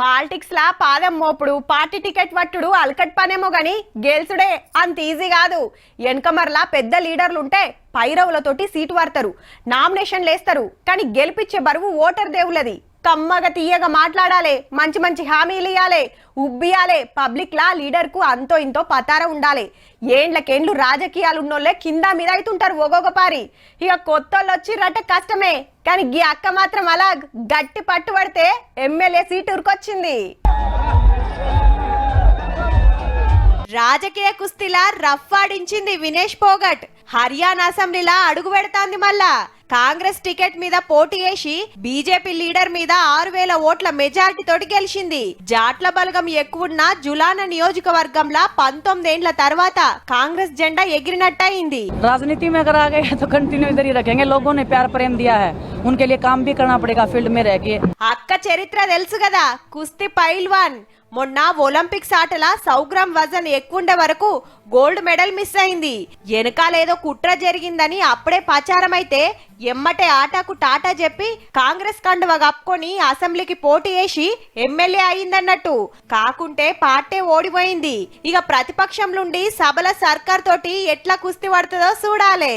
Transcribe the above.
Politics లా పాదం మోపుడు party ticket పట్టుడు అలకట్ పనేమో గాని గెలుసుడే అంత ఈజీ కాదు. వెనకమర్లా పెద్ద లీడర్లుంటే పైరవులతోటి సీటు వాడతారు, నామినేషన్లు వేస్తారు. కానీ గెలిపించే బరువు ఓటర్ దేవులది. కమ్మగా తీయగా మాట్లాడాలి, మంచి మంచి హామీలు ఇవ్వాలి, ఉబ్బియాలే. పబ్లిక్ లా లీడర్ కు అంతో ఇంతో పతార ఉండాలి. ఏండ్లకేండ్లు రాజకీయాలు ఉన్నోళ్లే కింద మీద అవుతుంటారు ఒగొగ పారి. ఇక కొత్తోళ్ళు వచ్చిర్రంటే కష్టమే. కానీ గీ అక్క మాత్రం అలా గట్టి పట్టుబడితే ఎమ్మెల్యే సీటు ఉరికొచ్చింది. రాజకీయ కుస్తీలా రఫ్ ఆడించింది వినేష్ పోగట్. హర్యానా అసెంబ్లీలా అడుగు పెడతాంది. మళ్ళా కాంగ్రెస్ టికెట్ మీద పోటీ చేసి బీజేపీ లీడర్ మీద 6,000 ఓట్ల మెజారిటీ తోటి గెలిచింది. జాట్ల బలగం ఎక్కువున్న జులాన నియోజకవర్గంలో 19 ఏండ్ల తర్వాత కాంగ్రెస్ జెండా ఎగిరినట్టయింది. राजनीति में अगर आ गए तो कंटिन्यू इधर ही रखेंगे. लोगों ने प्यार प्रेम दिया है, उनके लिए काम भी करना पड़ेगा फील्ड में रह के. అక్క చరిత్ర తెలుసు కదా, కుస్తీ పైల్వాన్. మొన్న ఒలింపిక్స్ ఆటల 100 గ్రామ్ వజన్ ఎక్కువండే వరకు గోల్డ్ మెడల్ మిస్ అయింది. వెనకాలేదో కుట్ర జరిగిందని అప్పుడే ప్రచారం అయితే ఎమ్మటే ఆటకు టాటా చెప్పి కాంగ్రెస్ కండువ కప్పుకొని అసెంబ్లీకి పోటీ చేసి ఎమ్మెల్యే అయిందన్నట్టు. కాకుంటే పార్టీ ఓడిపోయింది. ఇక ప్రతిపక్షంలోండి సభల సర్కార్ తోటి ఎట్లా కుస్తీ పడుతుందో చూడాలే.